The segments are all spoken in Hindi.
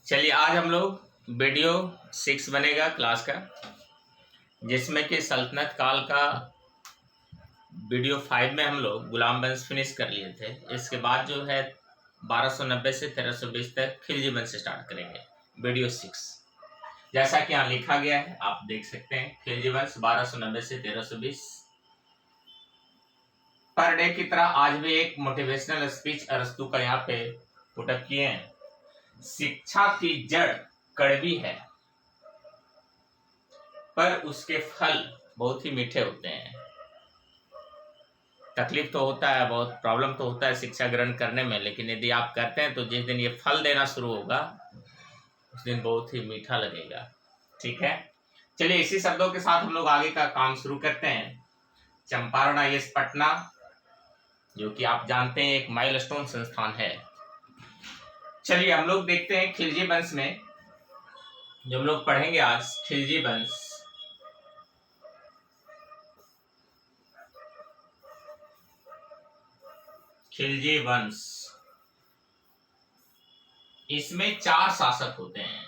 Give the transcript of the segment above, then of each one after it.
चलिए आज हम लोग वीडियो 6 बनेगा क्लास का, जिसमें कि सल्तनत काल का वीडियो 5 में हम लोग गुलाम वंश फिनिश कर लिए थे। इसके बाद जो है 1290 से 1320 तक खिलजी वंश स्टार्ट करेंगे, वीडियो 6। जैसा कि यहाँ लिखा गया है आप देख सकते हैं, खिलजी वंश 1290 से 1320। पर डे की तरह आज भी एक मोटिवेशनल स्पीच अरस्तु का यहाँ पे पुटअप किए हैं। शिक्षा की जड़ कड़वी है पर उसके फल बहुत ही मीठे होते हैं। तकलीफ तो होता है, बहुत प्रॉब्लम तो होता है शिक्षा ग्रहण करने में, लेकिन यदि आप करते हैं तो जिस दिन ये फल देना शुरू होगा उस दिन बहुत ही मीठा लगेगा। ठीक है, चलिए इसी शब्दों के साथ हम लोग आगे का काम शुरू करते हैं। चंपारण आईएएस पटना, जो कि आप जानते हैं एक माइलस्टोन संस्थान है। चलिए हम लोग देखते हैं खिलजी वंश में जो हम लोग पढ़ेंगे आज, खिलजी वंश। खिलजी वंश, इसमें 4 शासक होते हैं।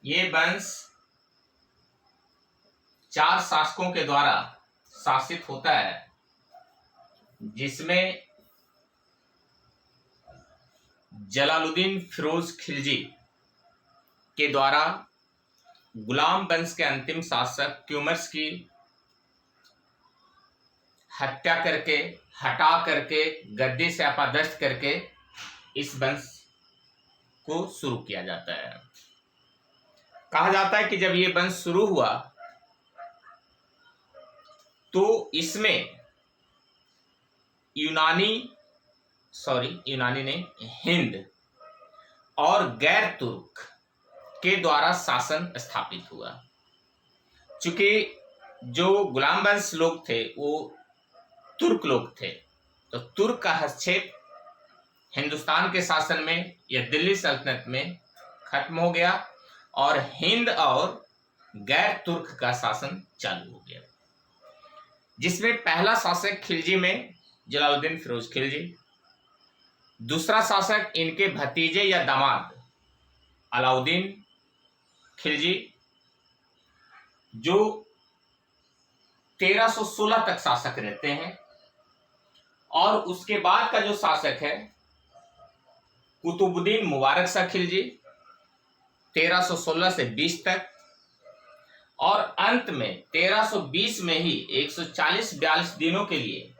ये वंश 4 शासकों के द्वारा शासित होता है, जिसमें जलालुद्दीन फिरोज खिलजी के द्वारा गुलाम वंश के अंतिम शासक क्यूमर्स की हत्या करके, हटा करके, गद्दी से अपदस्थ करके इस वंश को शुरू किया जाता है। कहा जाता है कि जब ये वंश शुरू हुआ तो इसमें यूनानी ने हिंद और गैर तुर्क के द्वारा शासन स्थापित हुआ। चूंकि जो गुलाम वंश लोग थे वो तुर्क लोग थे, तो तुर्क का हस्तक्षेप हिंदुस्तान के शासन में या दिल्ली सल्तनत में खत्म हो गया और हिंद और गैर तुर्क का शासन चालू हो गया, जिसमें पहला शासक खिलजी में जलालुद्दीन फिरोज खिलजी, दूसरा शासक इनके भतीजे या दामाद अलाउद्दीन खिलजी, जो 1316 तक शासक रहते हैं, और उसके बाद का जो शासक है कुतुबुद्दीन मुबारक शाह खिलजी 1316 से 20 तक, और अंत में 1320 में ही 140-42 दिनों के लिए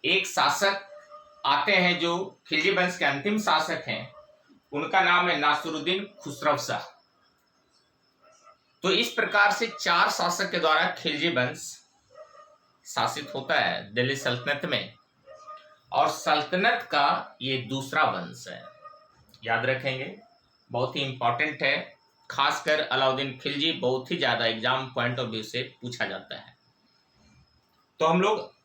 एक शासक आते हैं जो खिलजी वंश के अंतिम शासक हैं। उनका नाम है नासिरुद्दीन खुसरो शाह। तो इस प्रकार से 4 शासक के द्वारा खिलजी वंश शासित होता है दिल्ली सल्तनत में, और सल्तनत का ये दूसरा वंश है। याद रखेंगे, बहुत ही इंपॉर्टेंट है। खासकर अलाउद्दीन खिलजी बहुत ही ज्यादा एग्जाम पॉइंट ऑफ व्यू से पूछा जाता है। तो हम लोग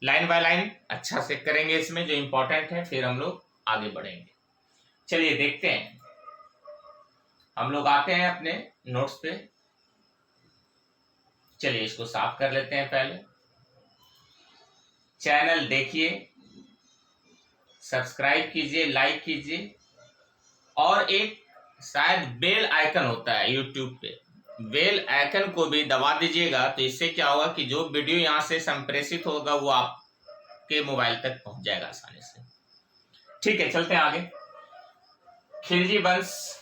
लाइन बाय लाइन अच्छा से करेंगे इसमें जो इंपॉर्टेंट है, फिर हम लोग आगे बढ़ेंगे। चलिए देखते हैं, हम लोग आते हैं अपने नोट्स पे। चलिए इसको साफ कर लेते हैं। पहले चैनल देखिए, सब्सक्राइब कीजिए, लाइक कीजिए, और एक शायद बेल आइकन होता है यूट्यूब पे, बेल आइकन को भी दबा दीजिएगा। तो इससे क्या होगा कि जो वीडियो यहाँ से संप्रेषित होगा वो आपके मोबाइल तक पहुंच जाएगा आसानी से। ठीक है, चलते हैं आगे। खिलजी वंश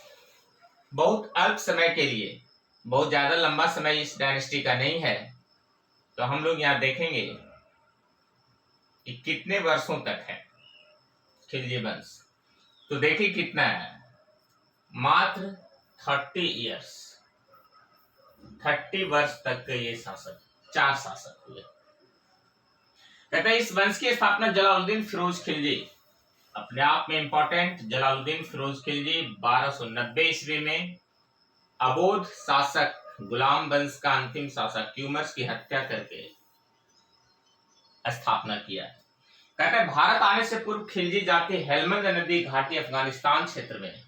बहुत अल्प समय के लिए, बहुत ज्यादा लंबा समय इस डायनेस्टी का नहीं है, तो हम लोग यहाँ देखेंगे कि कितने वर्षों तक है खिलजी वंश। तो देखिए कितना है, मात्र 30 ईयर्स, 30 वर्ष तक के ये शासक, 4 शासक हुए। कहते हैं इस वंश की स्थापना जलालुद्दीन फिरोज खिलजी, अपने आप में इंपॉर्टेंट, जलालुद्दीन फिरोज खिलजी 1290 ईस्वी में अबोध शासक गुलाम वंश का अंतिम शासक क्यूमर्स की हत्या करके स्थापना किया। कहते हैं भारत आने से पूर्व खिलजी जाति हेलमंद नदी घाटी अफगानिस्तान क्षेत्र में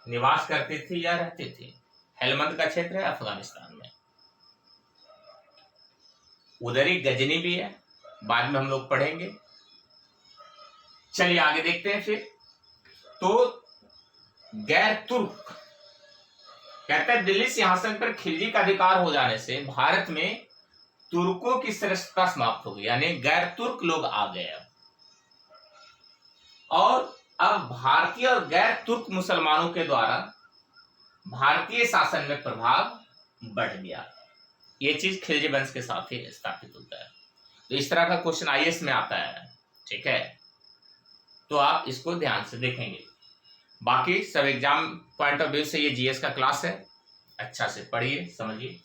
निवास करती थी या रहती थी। हेलमंद का क्षेत्र है अफगानिस्तान में, उधर ही गजनी भी है, बाद में हम लोग पढ़ेंगे। चलिए आगे देखते हैं फिर। तो गैर तुर्क, कहते हैं दिल्ली सिंहासन पर खिलजी का अधिकार हो जाने से भारत में तुर्कों की श्रेष्ठता समाप्त हो गई, यानी गैर तुर्क लोग आ गए अब, और अब भारतीय और गैर तुर्क मुसलमानों के द्वारा भारतीय शासन में प्रभाव बढ़ गया। ये चीज खिलजी वंश के साथ ही स्थापित होता है। तो इस तरह का क्वेश्चन आईएएस में आता है, ठीक है, तो आप इसको ध्यान से देखेंगे। बाकी सब एग्जाम पॉइंट ऑफ व्यू से ये जीएस का क्लास है, अच्छा से पढ़िए समझिए।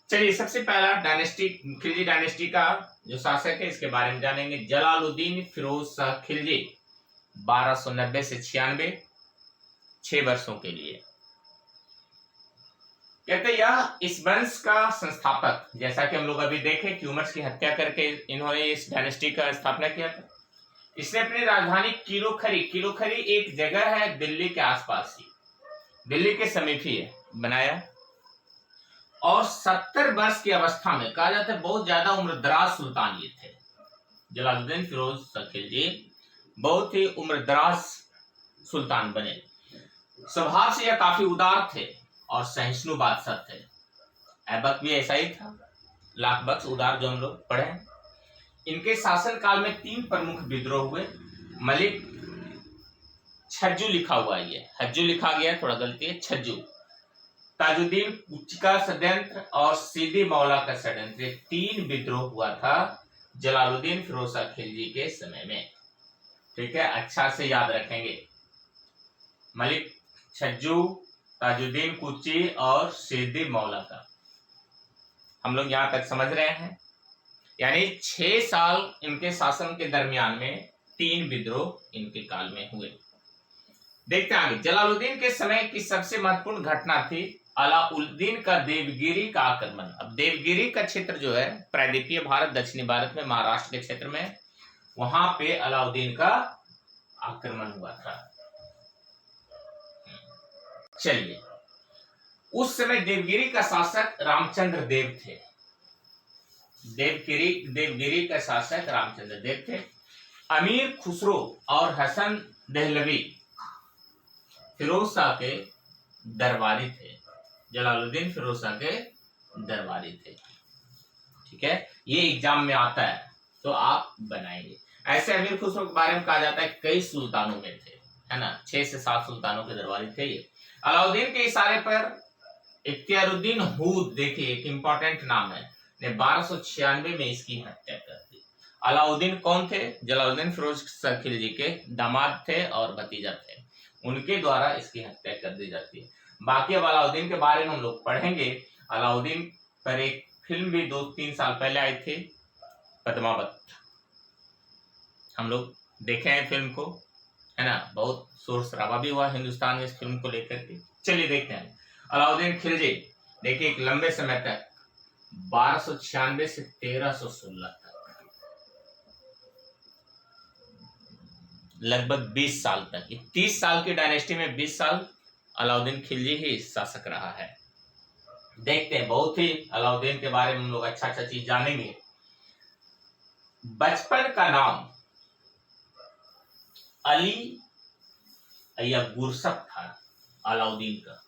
चलिए सबसे पहला डायनेस्टी, खिलजी डायनेस्टी का जो शासक है इसके बारे में जानेंगे। जलालुद्दीन फिरोज शाह खिलजी 1290 से 96, 6 वर्षों के लिए। कहते यह इस वंश का संस्थापक, जैसा कि हम लोग अभी देखे ट्यूमर्स की हत्या करके इन्होंने इस डायनेस्टी का स्थापना किया था। इसने अपनी राजधानी किलोखरी, किलोखरी एक जगह है दिल्ली के आसपास ही, दिल्ली के समीप ही है, बनाया। और 70 वर्ष की अवस्था में, कहा जाता है बहुत ज्यादा उम्रदराज सुल्तान ये थे। जलालुद्दीन फिरोज शाह खिलजी बहुत ही उम्रदराज सुल्तान बने। स्वभाव से यह काफी उदार थे और सहिष्णु बादशाह थे। ऐबक भी ऐसा ही था, लाख बख्श उदार, जो हम लोग पढ़े हैं। इनके शासन काल में 3 प्रमुख विद्रोह हुए। मलिक छज्जू लिखा हुआ है, ये हज्जू लिखा गया है, थोड़ा गलती है, छज्जू। ताजुद्दीन कुची का षड्यंत्र और सीदी मौला का षड्यंत्र, 3 विद्रोह हुआ था जलालुद्दीन फिरोज शाह खिलजी के समय में, ठीक है, अच्छा से याद रखेंगे। मलिक छज्जू, ताजुद्दीन कुची और सीदी मौला का, हम लोग यहां तक समझ रहे हैं। यानी 6 साल इनके शासन के दरमियान में 3 विद्रोह इनके काल में हुए। देखते हैं आगे। जलालुद्दीन के समय की सबसे महत्वपूर्ण घटना थी अलाउद्दीन का देवगिरी का आक्रमण। अब देवगिरी का क्षेत्र जो है प्रायद्वीपीय भारत, दक्षिणी भारत में, महाराष्ट्र के क्षेत्र में, वहां पे अलाउद्दीन का आक्रमण हुआ था। चलिए, उस समय देवगिरी का शासक रामचंद्र देव थे। देवगिरी का शासक रामचंद्र देव थे। अमीर खुसरो और हसन देहलवी फिरोज शाह के दरबारी थे। जलालुद्दीन फिरोज शाह के दरबारी थे, ठीक है, ये एग्जाम में आता है तो आप बनाएंगे। ऐसे अमीर खुसरो के बारे में कहा जाता है कई सुल्तानों में थे, है ना, 6 से 7 सुल्तानों के दरबारी थे ये। अलाउद्दीन के इशारे पर इख्तियारुद्दीन हूद, देखिए एक इंपॉर्टेंट नाम है, ने 1296 में इसकी हत्या कर दी। अलाउद्दीन कौन थे? जलालुद्दीन फिरोज शाह खिलजी के दामाद थे और भतीजा थे, उनके द्वारा इसकी हत्या कर दी जाती है। बाकी अब अलाउद्दीन के बारे में हम लोग पढ़ेंगे। अलाउद्दीन पर एक फिल्म भी 2-3 साल पहले आई थी, पद्मावत, हम लोग देखे हैं फिल्म को, है ना, बहुत शोर शराबा भी हुआ हिंदुस्तान में इस फिल्म को लेकर के। चलिए देखते हैं अलाउद्दीन खिलजी। देखिए एक लंबे समय तक 1296 से 1316 तक, लगभग 20 साल तक, 30 साल की डायनेस्टी में 20 साल अलाउद्दीन खिलजी ही शासक रहा है। देखते हैं, बहुत ही अलाउद्दीन के बारे में हम लोग अच्छा अच्छा चीज जानेंगे। बचपन का नाम अली या गुरसत था अलाउद्दीन का,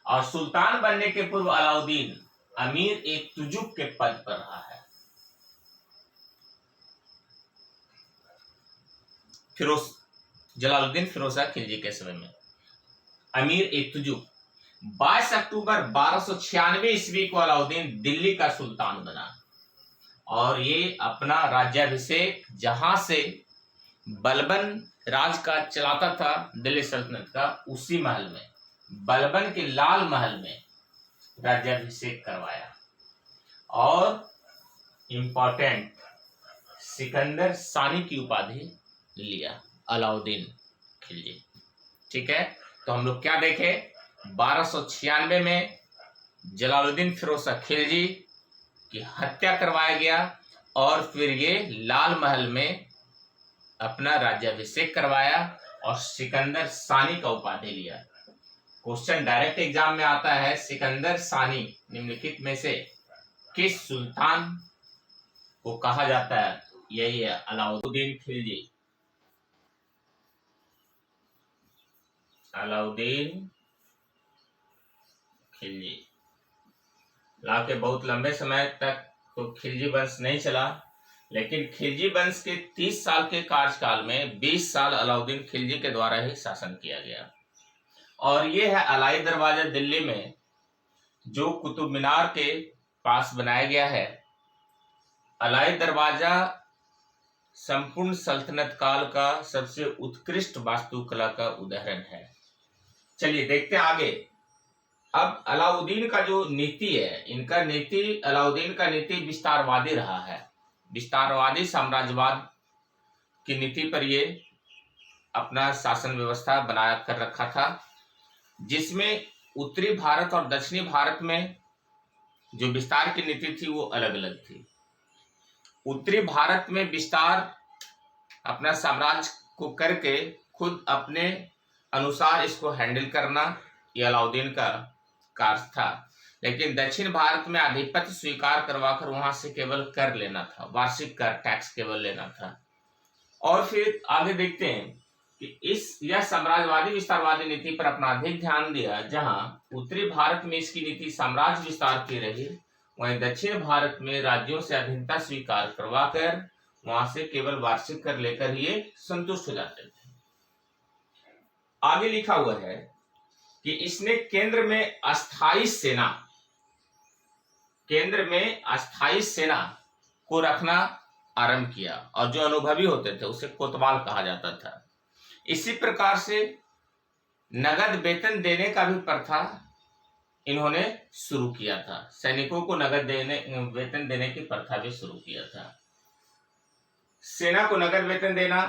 और सुल्तान बनने के पूर्व अलाउद्दीन अमीर एक तुजुक के पद पर रहा है। फिरोज जलालुद्दीन फिरोज शाह खिलजी के समय में अमीर एक तुजुक। 22 अक्टूबर 1296 ईस्वी को अलाउद्दीन दिल्ली का सुल्तान बना, और ये अपना राज्याभिषेक जहां से बलबन राज का चलाता था दिल्ली सल्तनत का, उसी महल में, बलबन के लाल महल में राज्याभिषेक करवाया। और इंपॉर्टेंट, सिकंदर सानी की उपाधि लिया अलाउद्दीन खिलजी, ठीक है। तो हम लोग क्या देखे, 1296 में जलालुद्दीन फिरोज शाह खिलजी की हत्या करवाया गया, और फिर ये लाल महल में अपना राज्याभिषेक करवाया और सिकंदर सानी का उपाधि लिया। क्वेश्चन डायरेक्ट एग्जाम में आता है, सिकंदर सानी निम्नलिखित में से किस सुल्तान को कहा जाता है? यही है अलाउद्दीन खिलजी। अलाउद्दीन खिलजी। हालांकि बहुत लंबे समय तक तो खिलजी वंश नहीं चला, लेकिन खिलजी वंश के 30 साल के कार्यकाल में 20 साल अलाउद्दीन खिलजी के द्वारा ही शासन किया गया। और ये है अलाई दरवाजा दिल्ली में, जो कुतुब मीनार के पास बनाया गया है। अलाई दरवाजा संपूर्ण सल्तनत काल का सबसे उत्कृष्ट वास्तुकला का उदाहरण है। चलिए देखते हैं आगे। अब अलाउद्दीन का जो नीति है, अलाउद्दीन का नीति विस्तारवादी रहा है। विस्तारवादी साम्राज्यवाद की नीति पर ये अपना शासन व्यवस्था बना कर रखा था, जिसमें उत्तरी भारत और दक्षिणी भारत में जो विस्तार की नीति थी वो अलग अलग थी। उत्तरी भारत में विस्तार अपना साम्राज्य को करके खुद अपने अनुसार इसको हैंडल करना ये अलाउद्दीन का कार्य था, लेकिन दक्षिण भारत में आधिपत्य स्वीकार करवाकर वहां से केवल कर लेना था, वार्षिक कर टैक्स केवल लेना था। और फिर आगे देखते हैं कि यह साम्राज्यवादी विस्तारवादी नीति पर अपना अधिक ध्यान दिया। जहां उत्तरी भारत में इसकी नीति साम्राज्य विस्तार की रही, वहीं दक्षिण भारत में राज्यों से अधीनता स्वीकार करवाकर वहां से केवल वार्षिक कर लेकर ही ये संतुष्ट हो जाते थे। आगे लिखा हुआ है कि इसने केंद्र में अस्थाई सेना को रखना आरंभ किया, और जो अनुभवी होते थे उसे कोतवाल कहा जाता था। इसी प्रकार से नगद वेतन देने का भी प्रथा इन्होंने शुरू किया था। सैनिकों को नगद वेतन देने की प्रथा भी शुरू किया था। सेना को नगद वेतन देना,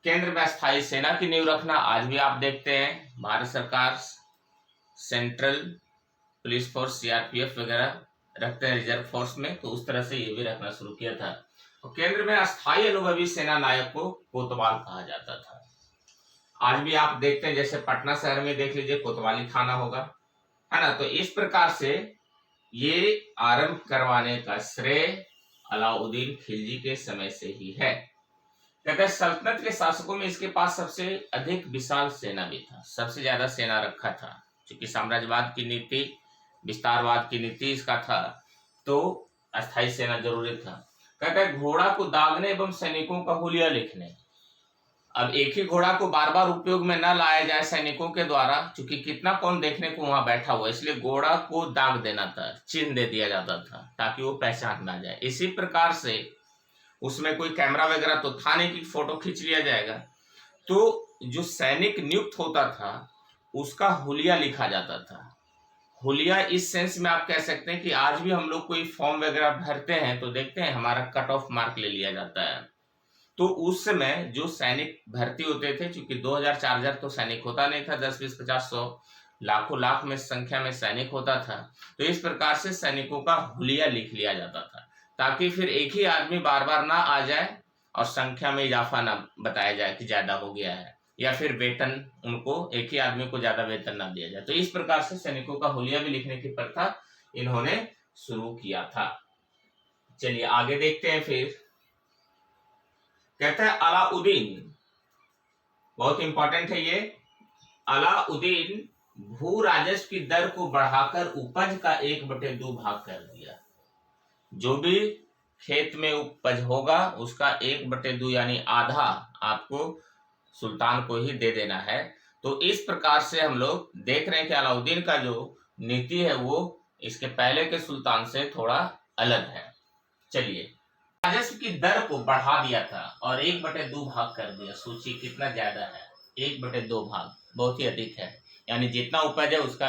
केंद्र में अस्थायी सेना की नींव रखना। आज भी आप देखते हैं भारत सरकार सेंट्रल पुलिस फोर्स सीआरपीएफ वगैरह रखते हैं रिजर्व फोर्स में, तो उस तरह से ये भी रखना शुरू किया था। तो केंद्र में अस्थायी अनुभवी सेना नायक को कोतवाल कहा जाता था। आज भी आप देखते हैं, जैसे पटना शहर में देख लीजिए कोतवाली थाना होगा, है ना। तो इस प्रकार से ये आरंभ करवाने का श्रेय अलाउद्दीन खिलजी के समय से ही है। कहते हैं सल्तनत के शासकों में इसके पास सबसे अधिक विशाल सेना भी था, सबसे ज्यादा सेना रखा था। क्योंकि साम्राज्यवाद की नीति, विस्तारवाद की नीति इसका था, तो अस्थायी सेना जरूरी था। कहते हैं घोड़ा को दागने एवं सैनिकों का हुलिया लिखने। अब एक ही घोड़ा को बार बार उपयोग में न लाया जाए सैनिकों के द्वारा, क्योंकि कितना कौन देखने को वहां बैठा हुआ, इसलिए घोड़ा को दाग देना था, चिन्ह दे दिया जाता था ताकि वो पहचान ना जाए। इसी प्रकार से उसमें कोई कैमरा वगैरह तो था नहीं कि फोटो खींच लिया जाएगा, तो जो सैनिक नियुक्त होता था उसका हुलिया लिखा जाता था। हुलिया इस सेंस में आप कह सकते हैं कि आज भी हम लोग कोई फॉर्म वगैरह भरते हैं तो देखते हैं हमारा कट ऑफ मार्क ले लिया जाता है। तो उस समय जो सैनिक भर्ती होते थे, चूंकि 2000-4000 तो सैनिक होता नहीं था, 10, 20, 50, 100 लाखों लाख में संख्या में सैनिक होता था। तो इस प्रकार से सैनिकों का हुलिया लिख लिया जाता था, ताकि फिर एक ही आदमी बार बार ना आ जाए और संख्या में इजाफा ना बताया जाए कि ज्यादा हो गया है, या फिर वेतन उनको एक ही आदमी को ज्यादा वेतन ना दिया जाए। तो इस प्रकार से सैनिकों का हुलिया भी लिखने की प्रथा इन्होंने शुरू किया था। चलिए आगे देखते हैं। फिर कहता है अलाउद्दीन, बहुत इंपॉर्टेंट है ये, अलाउद्दीन भू राजस्व की दर को बढ़ाकर उपज का 1/2 भाग कर दिया। जो भी खेत में उपज होगा उसका 1/2 यानी आधा आपको सुल्तान को ही दे देना है। तो इस प्रकार से हम लोग देख रहे हैं कि अलाउद्दीन का जो नीति है वो इसके पहले के सुल्तान से थोड़ा अलग है। चलिए, राजस्व की दर को बढ़ा दिया था और 1/2 भाग कर दिया। सोचिए कितना ज्यादा है, 1/2 भाग बहुत ही अधिक है, यानी जितना उपज है उसका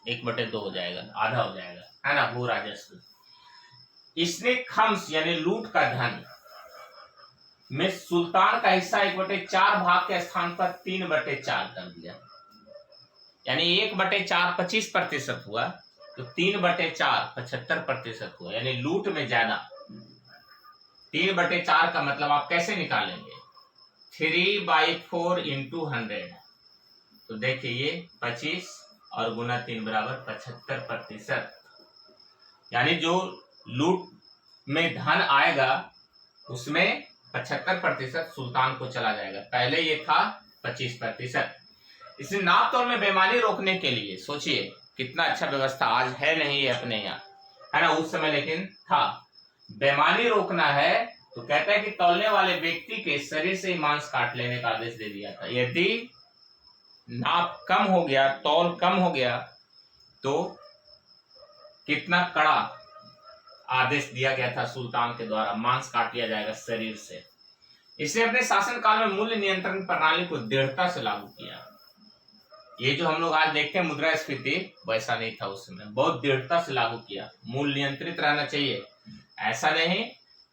1/2 हो जाएगा, आधा हो जाएगा, है ना, भू राजस्व। इसने खम्स यानी लूट का धन में सुल्तान का हिस्सा 1/4 भाग के स्थान पर 3/4 कर दिया, यानी 1/4 25% हुआ, तो 3/4 75% हुआ, यानी लूट में ज्यादा। 3/4 का मतलब आप कैसे निकालेंगे, 3/4 इंटू 100, तो देखिए ये 25 और गुना 3 बराबर 75%, यानी जो लूट में धन आएगा उसमें 75% सुल्तान को चला जाएगा। पहले ये था 25%। इसने नाप तोल में बेईमानी रोकने के लिए, सोचिए कितना अच्छा व्यवस्था, आज है नहीं है अपने यहाँ, है ना, उस समय लेकिन था। बेईमानी रोकना है तो कहता है कि तौलने वाले व्यक्ति के शरीर से ही मांस काट लेने का आदेश दे दिया था। यदि नाप कम हो गया, तौल कम हो गया, तो कितना कड़ा आदेश दिया गया था सुल्तान के द्वारा, मांस काट लिया जाएगा शरीर से। इसने अपने शासन काल में मूल्य नियंत्रण प्रणाली को दृढ़ता से लागू किया। ये जो हम लोग आज देखते हैं मुद्रास्फीति, वैसा नहीं था उस समय, बहुत दृढ़ता से लागू किया। मूल्य नियंत्रित रहना चाहिए, ऐसा नहीं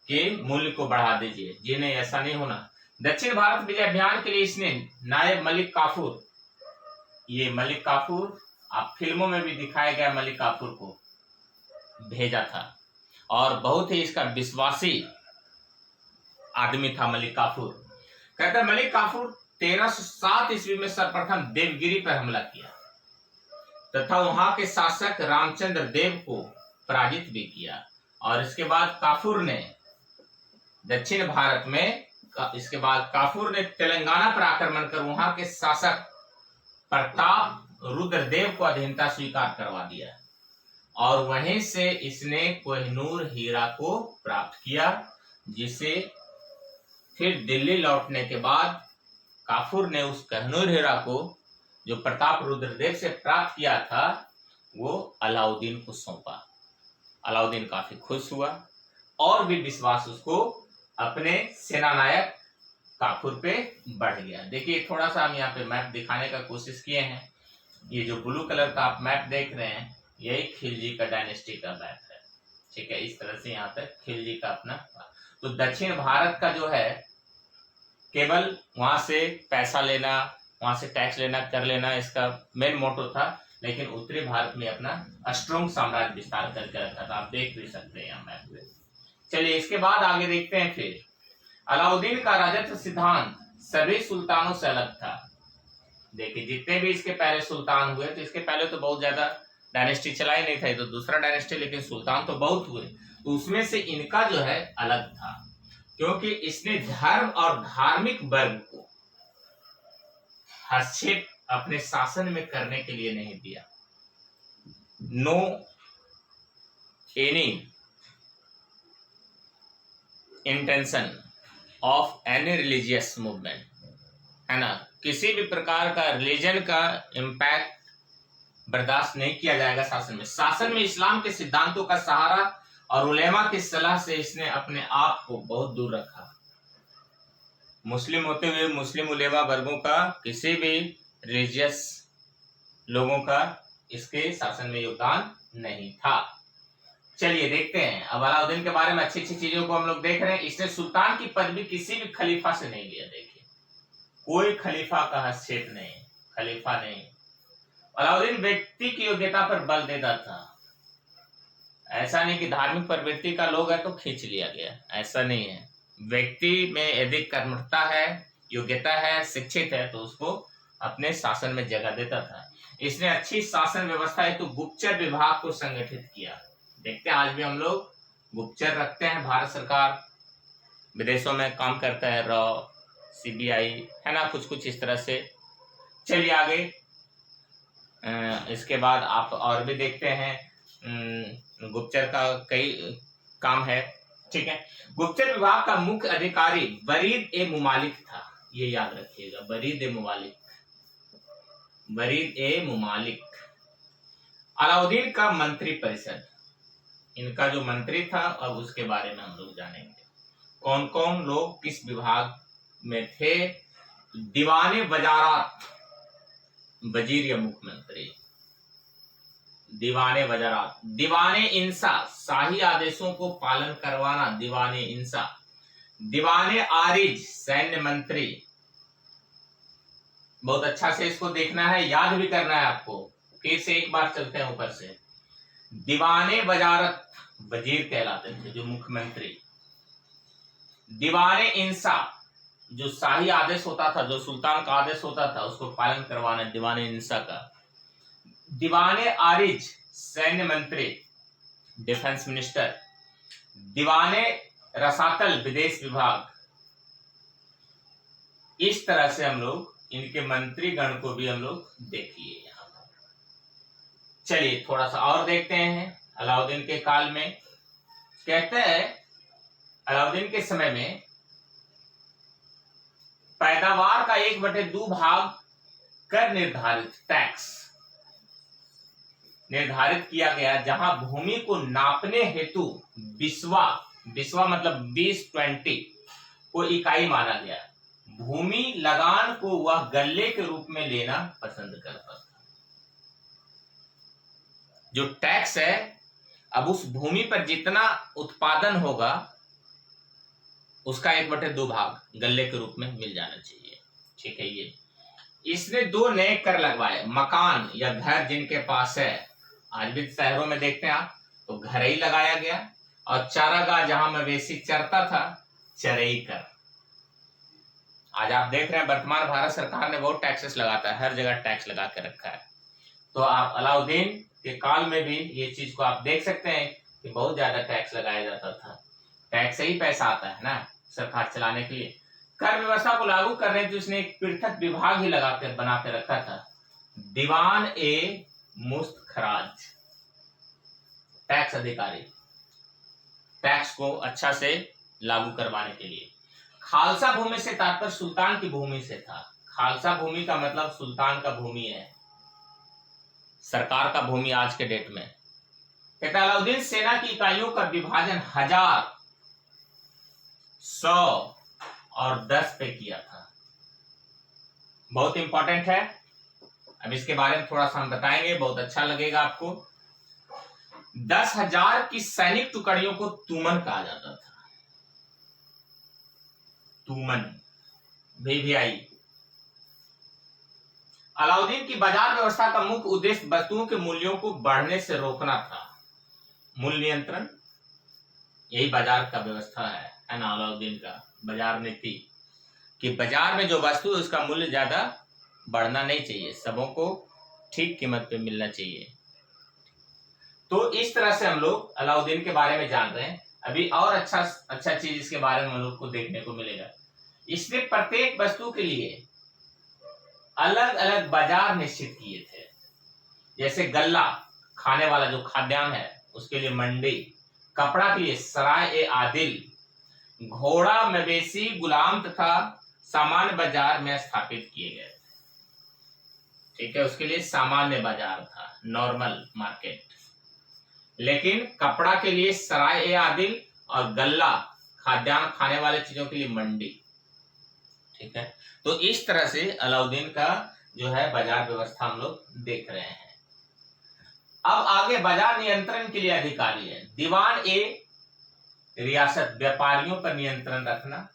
कि मूल्य को बढ़ा दीजिए, जी नहीं, ऐसा नहीं होना। दक्षिण भारत विजय अभियान के लिए इसने नायब मलिक काफूर, ये मलिक काफूर आप फिल्मों में भी दिखाया गया, मलिक काफूर को भेजा था और बहुत ही इसका विश्वासी आदमी था मलिक काफूर। कहते हैं मलिक काफूर 1307 ईस्वी में सर्वप्रथम देवगिरी पर हमला किया तथा वहां के शासक रामचंद्र देव को पराजित भी किया। और इसके बाद काफूर ने दक्षिण भारत में, इसके बाद काफूर ने तेलंगाना पर आक्रमण कर वहां के शासक प्रताप रुद्रदेव को अधीनता स्वीकार करवा दिया और वहीं से इसने कोहिनूर हीरा को प्राप्त किया, जिसे फिर दिल्ली लौटने के बाद काफूर ने उस कोहिनूर हीरा को जो प्रताप रुद्रदेव से प्राप्त किया था वो अलाउद्दीन को सौंपा। अलाउद्दीन काफी खुश हुआ और भी विश्वास उसको अपने सेनानायक काफूर पे बढ़ गया। देखिए थोड़ा सा हम यहाँ पे मैप दिखाने का कोशिश किए हैं। ये जो ब्लू कलर का आप मैप देख रहे हैं, यही खिलजी का डायनेस्टी का मैप है, ठीक है। इस तरह से यहाँ तक खिलजी का अपना, तो दक्षिण भारत का जो है केवल वहां से पैसा लेना, वहां से टैक्स लेना, कर लेना, इसका मेन मोटो था। लेकिन उत्तरी भारत में अपना स्ट्रॉन्ग साम्राज्य विस्तार करके रखा था, आप देख भी सकते हैं यहाँ मैप में। चलिए इसके बाद आगे देखते हैं। फिर अलाउद्दीन का राजत्व सिद्धांत सभी सुल्तानों से अलग था। देखिए जितने भी इसके पहले सुल्तान हुए, तो इसके पहले तो बहुत ज्यादा डायनेस्टी चला ही नहीं था, ये तो दूसरा डायनेस्टी, लेकिन सुल्तान तो बहुत हुए, तो उसमें से इनका जो है अलग था, क्योंकि इसने धर्म और धार्मिक वर्ग को हस्तक्षेप अपने शासन में करने के लिए नहीं दिया। No any intention of any religious movement, है ना, किसी भी प्रकार का रिलीजन का इम्पैक्ट बर्दाश्त नहीं किया जाएगा शासन में। शासन में इस्लाम के सिद्धांतों का सहारा और उलेमा की सलाह से इसने अपने आप को बहुत दूर रखा। मुस्लिम होते हुए मुस्लिम उलेमा वर्गों का, किसी भी रिलीजियस लोगों का इसके शासन में योगदान नहीं था। चलिए देखते हैं अब अलाउद्दीन के बारे में, अच्छी अच्छी चीजों को हम लोग देख रहे हैं। इसने सुल्तान की पदवी किसी भी खलीफा से नहीं लिया। देखिए कोई खलीफा का हस्तक्षेप नहीं, खलीफा नहीं। अलाउद्दीन व्यक्ति की योग्यता पर बल देता था, ऐसा नहीं कि धार्मिक प्रवृत्ति का लोग है तो खींच लिया गया, ऐसा नहीं है। व्यक्ति में यदि कर्मठता है, योग्यता है, शिक्षित है, तो उसको अपने शासन में जगह देता था। इसने अच्छी शासन व्यवस्था हेतु गुप्तचर विभाग को संगठित किया। देखते हैं आज भी हम लोग गुप्तचर रखते हैं, भारत सरकार विदेशों में काम करता है, रॉ, सीबीआई, है ना, कुछ कुछ इस तरह से। चलिए आगे, इसके बाद आप और भी देखते हैं, गुप्तचर का कई काम है, ठीक है। गुप्तचर विभाग का मुख्य अधिकारी बरीद ए मुमालिक था, ये याद रखिएगा, बरीद ए मुमालिक, बरीद ए मुमालिक। अलाउद्दीन का मंत्री परिषद, इनका जो मंत्री था, अब उसके बारे में हम लोग जानेंगे कौन कौन लोग किस विभाग में थे। दीवाने वजारात, वजीर या मुख्यमंत्री, दीवाने वजारात। दीवाने इंसा, शाही आदेशों को पालन करवाना, दीवाने इंसा। दीवाने आरिज, सैन्य मंत्री। बहुत अच्छा से इसको देखना है, याद भी करना है आपको, फिर से एक बार चलते हैं ऊपर से। दीवाने वजारत वजीर कहलाते थे, जो मुख्यमंत्री। दीवाने इंसा, जो शाही आदेश होता था, जो सुल्तान का आदेश होता था, उसको पालन करवाना, दीवाने इंसा का। दीवाने आरिज, सैन्य मंत्री, डिफेंस मिनिस्टर। दीवाने रसातल, विदेश विभाग। इस तरह से हम लोग इनके मंत्रीगण को भी हम लोग देखिए यहाँ पर। चलिए थोड़ा सा और देखते हैं अलाउद्दीन के काल में। कहते हैं अलाउद्दीन के समय में पैदावार का 1/2 भाग कर निर्धारित टैक्स निर्धारित किया गया, जहां भूमि को नापने हेतु बिस्वा बिस्वा मतलब 20 को इकाई माना गया। भूमि लगान को वह गल्ले के रूप में लेना पसंद करता था। जो टैक्स है, अब उस भूमि पर जितना उत्पादन होगा उसका 1/2 भाग गल्ले के रूप में मिल जाना चाहिए। ठीक है। ये इसने 2 नए कर लगवाए। मकान या घर जिनके पास है, आज भी शहरों में देखते हैं आप, तो घर ही लगाया गया। और चारागाह जहां मवेशी चरता था, चरई कर। आज आप देख रहे हैं वर्तमान भारत सरकार ने बहुत टैक्सेस लगाता है, हर जगह टैक्स लगा के रखा है। तो आप अलाउद्दीन के काल में भी ये चीज को आप देख सकते हैं कि बहुत ज्यादा टैक्स लगाया जाता था। टैक्स से ही पैसा आता है ना सरकार चलाने के लिए। कर व्यवस्था को लागू करने के लिए उसने एक पृथक विभाग ही लगा कर बना के रखा था, दीवान ए मुस्तखराज, टैक्स अधिकारी, टैक्स को अच्छा से लागू करवाने के लिए। खालसा भूमि से तात्पर्य सुल्तान की भूमि से था। खालसा भूमि का मतलब सुल्तान का भूमि है, सरकार का भूमि आज के डेट में। कहता अलाउद्दीन सेना की इकाइयों का विभाजन 1000, 100 और 10 पे किया था। बहुत इंपॉर्टेंट है। अब इसके बारे में थोड़ा सा हम बताएंगे, बहुत अच्छा लगेगा आपको। 10,000 की सैनिक टुकड़ियों को तुमन कहा जाता था। तुमन VVI। अलाउद्दीन की बाजार व्यवस्था का मुख्य उद्देश्य वस्तुओं के मूल्यों को बढ़ने से रोकना था। मूल्य नियंत्रण, यही बाजार का व्यवस्था है ना अलाउद्दीन का बाजार नीति, कि बाजार में जो वस्तु है उसका मूल्य ज्यादा बढ़ना नहीं चाहिए, सबों को ठीक कीमत पे मिलना चाहिए। तो इस तरह से हम लोग अलाउद्दीन के बारे में जान रहे हैं। अभी और अच्छा चीज इसके बारे में हम लोग को देखने को मिलेगा। इसने प्रत्येक वस्तु के लिए अलग अलग बाजार निश्चित किए थे। जैसे गल्ला, खाने वाला जो खाद्यान्न है उसके लिए मंडी, कपड़ा के लिए सराय ए आदिल, घोड़ा, मवेशी, गुलाम तथा सामान्य बाजार में स्थापित किए गए थे। ठीक है, उसके लिए सामान्य बाजार था, नॉर्मल मार्केट। लेकिन कपड़ा के लिए सराय ए आदिल और गल्ला, खाद्यान्न खाने वाले चीजों के लिए मंडी। ठीक है, तो इस तरह से अलाउद्दीन का जो है बाजार व्यवस्था हम लोग देख रहे हैं। अब आगे बाजार नियंत्रण के लिए अधिकारी है। दीवान ए रियासत, व्यापारियों पर नियंत्रण रखना।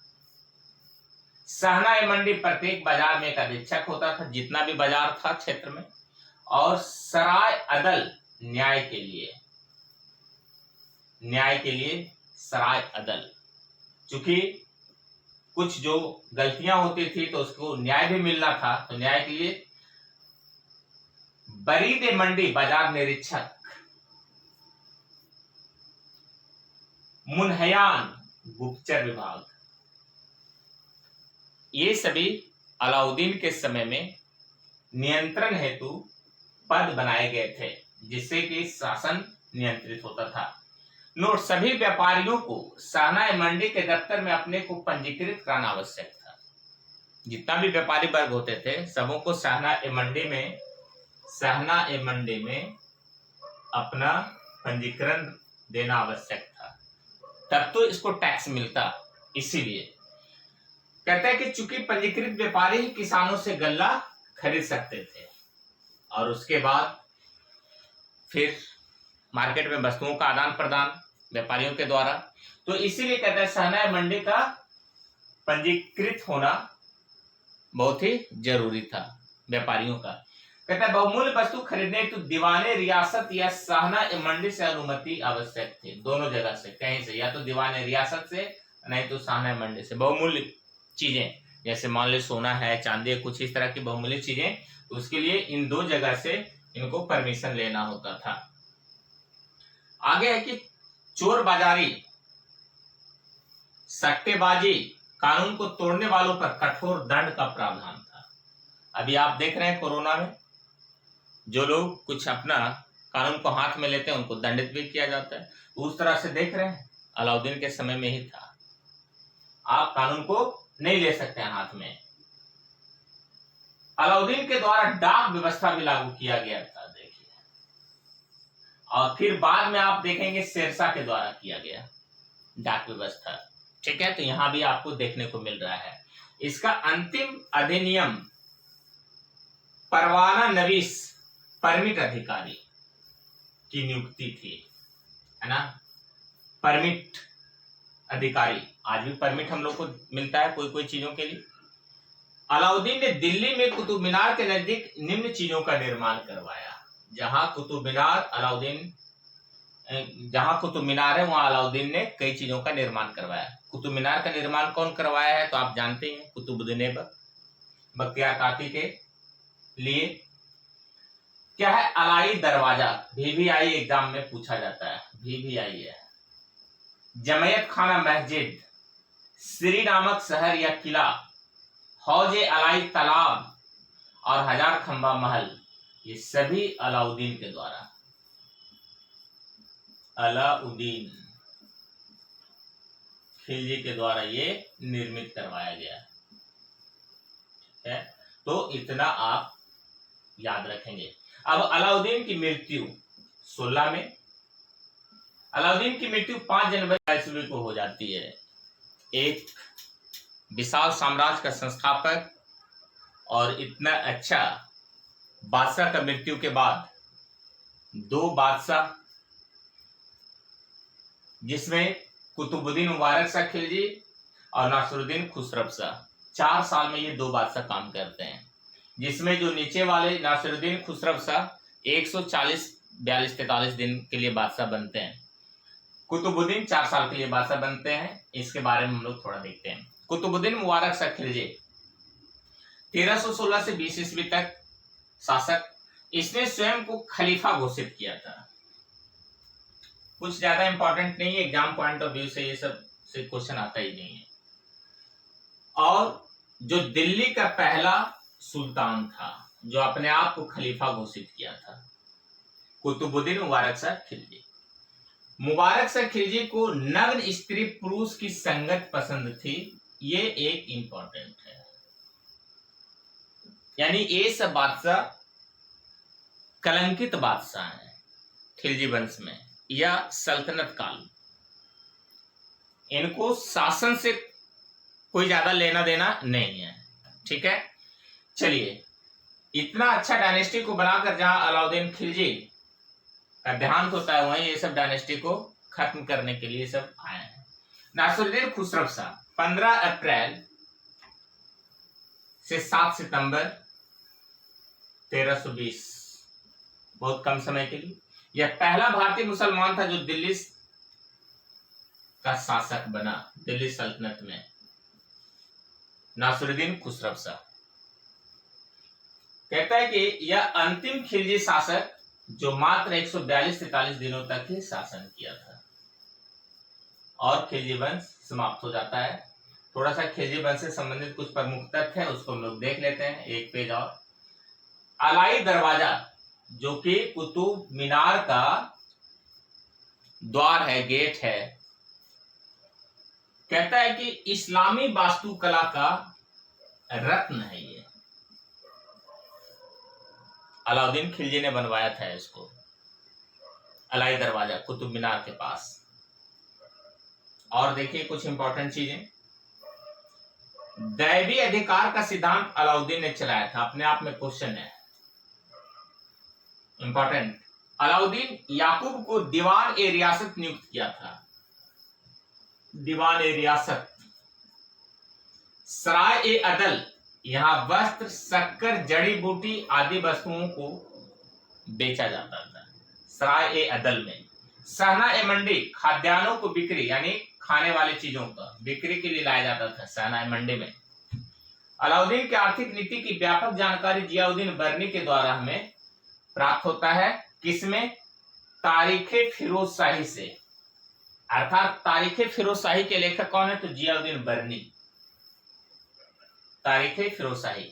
सहना ए मंडी, प्रत्येक बाजार में एक अधीक्षक होता था, जितना भी बाजार था क्षेत्र में। और सराय अदल, न्याय के लिए सराय अदल, चूंकि कुछ जो गलतियां होती थी तो उसको न्याय भी मिलना था, तो न्याय के लिए बरीद ए मंडी, बाजार निरीक्षक। मुनहयान, गुप्तचर विभाग। ये सभी अलाउद्दीन के समय में नियंत्रण हेतु पद बनाए गए थे, जिससे कि शासन नियंत्रित होता था। नोट, सभी व्यापारियों को सहना मंडी के दफ्तर में अपने को पंजीकृत कराना आवश्यक था। जितना भी व्यापारी वर्ग होते थे सबों को सहना मंडी में अपना पंजीकरण देना आवश्यक था, तब तो इसको टैक्स मिलता। इसीलिए कहते हैं कि चूंकि पंजीकृत व्यापारी ही किसानों से गल्ला खरीद सकते थे और उसके बाद फिर मार्केट में वस्तुओं का आदान प्रदान व्यापारियों के द्वारा, तो इसीलिए कहते हैं सहना मंडी का पंजीकृत होना बहुत ही जरूरी था व्यापारियों का। कहता है बहुमूल्य वस्तु खरीदने तो दीवाने रियासत या सहना मंडी से अनुमति आवश्यक थी। दोनों जगह से, कहीं से, या तो दीवाने रियासत से नहीं तो सहना मंडी से। बहुमूल्य चीजें जैसे मान लो सोना है, चांदी है, कुछ इस तरह की बहुमूल्य चीजें, तो उसके लिए इन 2 जगह से इनको परमिशन लेना होता था। आगे है कि चोर बाजारी, सट्टेबाजी, कानून को तोड़ने वालों पर कठोर दंड का प्रावधान था। अभी आप देख रहे हैं कोरोना में जो लोग कुछ अपना कानून को हाथ में लेते हैं उनको दंडित भी किया जाता है। उस तरह से देख रहे हैं, अलाउद्दीन के समय में ही था। आप कानून को नहीं ले सकते हैं हाथ में। अलाउद्दीन के द्वारा डाक व्यवस्था भी लागू किया गया था, देखिए। और फिर बाद में आप देखेंगे शेरशाह के द्वारा किया गया डाक व्यवस्था। ठीक है, तो यहां भी आपको देखने को मिल रहा है। इसका अंतिम अधिनियम परवाना नवीस परमिट अधिकारी की नियुक्ति थी, है ना। परमिट अधिकारी, आज भी परमिट हम लोग को मिलता है कोई कोई चीजों के लिए। अलाउद्दीन ने दिल्ली में कुतुब मीनार के नजदीक निम्न चीजों का निर्माण करवाया। जहां कुतुब मीनार है वहां अलाउद्दीन ने कई चीजों का निर्माण करवाया। कुतुब मीनार का निर्माण कौन करवाया है तो आप जानते हैं, कुतुबुद्दीन ऐबक, बख्तियार काकी के लिए। क्या है अलाई दरवाजा, VVI एग्जाम में पूछा जाता है, VVI है। जमयत खाना मस्जिद, श्री नामक शहर या किला, हौजे अलाई तालाब और हजार खंबा महल, ये सभी अलाउद्दीन के द्वारा, अलाउद्दीन खिलजी के द्वारा ये निर्मित करवाया गया है। तो इतना आप याद रखेंगे। अब अलाउद्दीन की मृत्यु 16 में, अलाउद्दीन की मृत्यु 5 जनवरी ईस्वी को हो जाती है। एक विशाल साम्राज्य का संस्थापक और इतना अच्छा बादशाह का मृत्यु के बाद दो बादशाह, जिसमें कुतुबुद्दीन मुबारक शाह खिलजी और नासिरुद्दीन खुसरो शाह, 4 साल में ये दो बादशाह काम करते हैं। जिसमें जो नीचे वाले नासिरुद्दीन खुसरो शाह 140 42 43 दिन के लिए बादशाह बनते हैं। कुतुबुद्दीन 4 साल के लिए बादशाह बनते हैं। इसके बारे में हम लोग थोड़ा देखते हैं। कुतुबुद्दीन मुबारक शाह खिलजी 1316 से 20 ईस्वी तक शासक। इसने स्वयं को खलीफा घोषित किया था। कुछ ज्यादा इंपॉर्टेंट नहीं है, एग्जाम पॉइंट ऑफ व्यू से ये सब से क्वेश्चन आता ही नहीं है। और जो दिल्ली का पहला सुल्तान था जो अपने आप को खलीफा घोषित किया था, कुतुबुद्दीन मुबारक शाह खिलजी। मुबारक शाह खिलजी को नग्न स्त्री पुरुष की संगत पसंद थी, ये एक इंपॉर्टेंट है। यानी ये सब बादशाह कलंकित बादशाह हैं खिलजी वंश में या सल्तनत काल। इनको शासन से कोई ज्यादा लेना देना नहीं है। ठीक है, चलिए, इतना अच्छा डायनेस्टी को बनाकर जहां अलाउद्दीन खिलजी का देहांत होता है वहीं ये सब डायनेस्टी को खत्म करने के लिए सब आए हैं। नासिरुद्दीन खुसरो शाह 15 अप्रैल से 7 सितंबर 1320, बहुत कम समय के लिए यह पहला भारतीय मुसलमान था जो दिल्ली का शासक बना, दिल्ली सल्तनत में। नासिरुद्दीन खुसरो शाह कहता है कि यह अंतिम खिलजी शासक जो मात्र 142-43 दिनों तक ही शासन किया था और खिलजी वंश समाप्त हो जाता है। थोड़ा सा खिलजी वंश से संबंधित कुछ प्रमुख तथ्य है, उसको हम लोग देख लेते हैं एक पेज और। अलाई दरवाजा जो कि कुतुब मीनार का द्वार है, गेट है, कहता है कि इस्लामी वास्तुकला का रत्न है ये। अलाउद्दीन खिलजी ने बनवाया था इसको, अलाई दरवाजा कुतुब मीनार के पास। और देखिए कुछ इंपॉर्टेंट चीजें। दैवी अधिकार का सिद्धांत अलाउद्दीन ने चलाया था, अपने आप में क्वेश्चन है इंपॉर्टेंट। अलाउद्दीन याकूब को दीवान ए रियासत नियुक्त किया था, दीवान ए रियासत। सराय ए अदल, यहां वस्त्र, शक्कर, जड़ी बूटी आदि वस्तुओं को बेचा जाता था सराय ए अदल में। सहना ए मंडी, खाद्यान्नों को बिक्री यानी खाने वाली चीजों का बिक्री के लिए लाया जाता था सहना ए मंडी में। अलाउद्दीन की आर्थिक नीति की व्यापक जानकारी जियाउद्दीन बर्नी के द्वारा हमें प्राप्त होता है। किसमें? तारीखे फिरोजशाही से। अर्थात तारीखे फिरोजशाही के लेखक कौन है? तो जियाउद्दीन बर्नी। तारीखे फिरोजशाही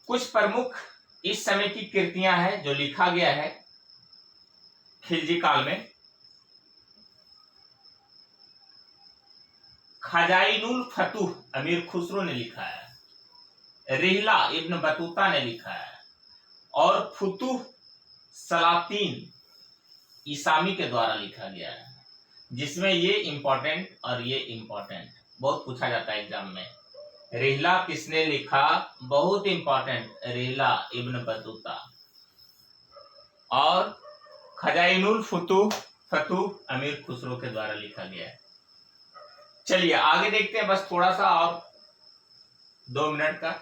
कुछ प्रमुख इस समय की कृतियां हैं जो लिखा गया है खिलजी काल में। खजाइनुल फतूह अमीर खुसरो ने लिखा है, रिहला इब्न बतूता ने लिखा है, और फुतूह सलातीन ईसामी के द्वारा लिखा गया है, जिसमें ये इंपॉर्टेंट और ये इंपॉर्टेंट बहुत पूछा जाता है एग्जाम में। रिहला किसने लिखा? बहुत इंपॉर्टेंट, रिहला इब्न बतूता। और खजाइनुल फतूह अमीर खुसरो के द्वारा लिखा गया है। चलिए आगे देखते हैं, बस थोड़ा सा और 2 मिनट का।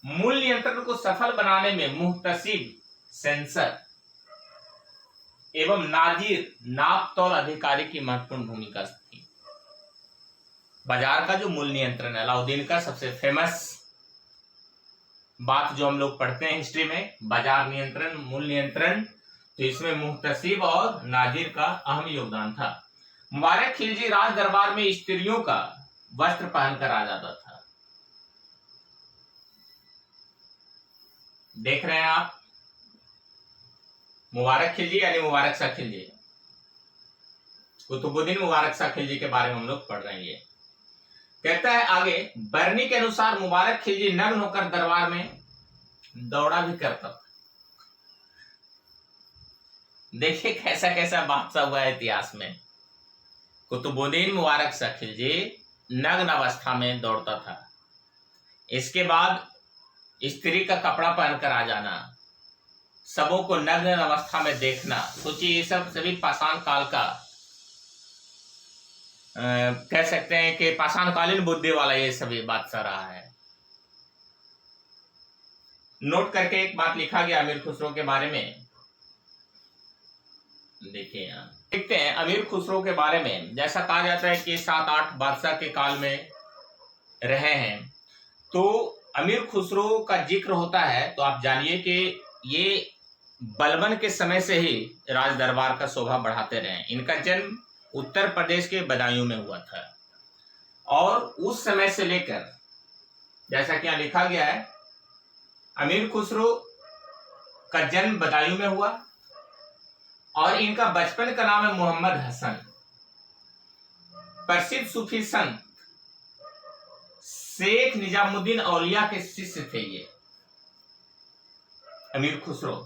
मूल नियंत्रण को सफल बनाने में मुहतसिब, सेंसर एवं नाजिर, नाप तौल अधिकारी की महत्वपूर्ण भूमिका थी। बाजार का जो मूल नियंत्रण है, अलाउद्दीन का सबसे फेमस बात जो हम लोग पढ़ते हैं हिस्ट्री में, बाजार नियंत्रण, मूल नियंत्रण, तो इसमें मुहतसिब और नाजिर का अहम योगदान था। मुबारक खिलजी राज दरबार में स्त्रियों का वस्त्र पहनकर आ जाता था। देख रहे हैं आप, मुबारक खिलजी यानी मुबारक शाह खिलजी, कुतुबुद्दीन मुबारक शाह खिलजी के बारे में हम लोग पढ़ रहे हैं। ये कहता है आगे, बरनी के अनुसार मुबारक खिलजी नग्न होकर दरबार में दौड़ा भी करता था। देखिए कैसा कैसा बादशाह हुआ है इतिहास में। कुतुबुद्दीन मुबारक शाह खिलजी नग्न अवस्था में दौड़ता था। इसके बाद स्त्री का कपड़ा पहनकर आ जाना, सबों को नग्न अवस्था में देखना। सोचिए ये सब सभी पाषाण काल का कह सकते हैं कि पाषाणकालीन बुद्धि वाला ये सभी बादशाह रहा है। नोट करके एक बात लिखा गया अमीर खुसरो के बारे में, देखिए यहाँ देखते हैं अमीर खुसरो के बारे में। जैसा कहा जाता है कि 7-8 बादशाह के काल में रहे हैं, तो अमीर खुसरो का जिक्र होता है तो आप जानिए कि ये बलबन के समय से ही राज दरबार का शोभा बढ़ाते रहे। इनका जन्म उत्तर प्रदेश के बदायूं में हुआ था, और उस समय से लेकर जैसा कि यहाँ लिखा गया है, अमीर खुसरो का जन्म बदायूं में हुआ, और इनका बचपन का नाम है मोहम्मद हसन। प्रसिद्ध सूफी संत शेख निजामुद्दीन औलिया के शिष्य थे ये अमीर खुसरो।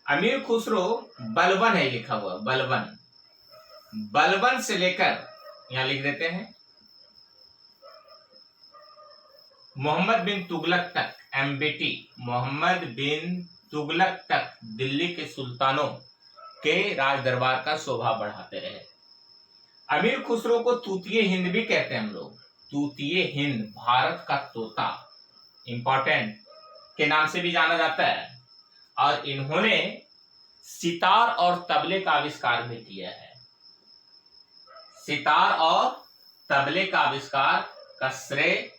अमीर खुसरो बलबन है लिखा हुआ, बलबन, बलबन से लेकर यहां लिख देते हैं मोहम्मद बिन तुगलक तक, एमबीटी मोहम्मद बिन तुगलक तक दिल्ली के सुल्तानों के राज दरबार का शोभा बढ़ाते रहे। अमीर खुसरो को तूतिए हिंद भी कहते हैं हम लोग, तूतिए हिंद, भारत का तोता, इंपॉर्टेंट के नाम से भी जाना जाता है। और इन्होंने सितार और तबले का आविष्कार भी किया है। सितार और तबले का आविष्कार का श्रेय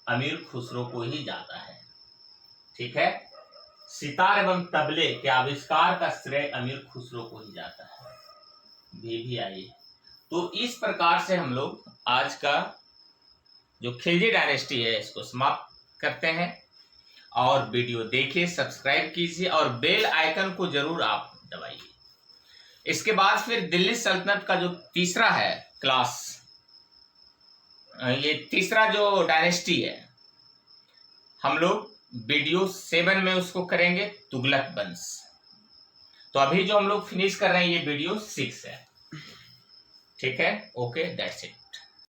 अमीर खुसरो को ही जाता है। ठीक है, सितार एवं तबले के आविष्कार का श्रेय अमीर खुसरो को ही जाता है। भी आइए, तो इस प्रकार से हम लोग आज का जो खिलजी डायनेस्टी है इसको समाप्त करते हैं। और वीडियो देखिए, सब्सक्राइब कीजिए और बेल आइकन को जरूर आप दबाइए। इसके बाद फिर दिल्ली सल्तनत का जो तीसरा है क्लास, ये तीसरा जो डायनेस्टी है, हम लोग वीडियो 7 में उसको करेंगे, तुगलक वंश। तो अभी जो हम लोग फिनिश कर रहे हैं ये वीडियो 6 है। ठीक है, ओके, दैट्स इट।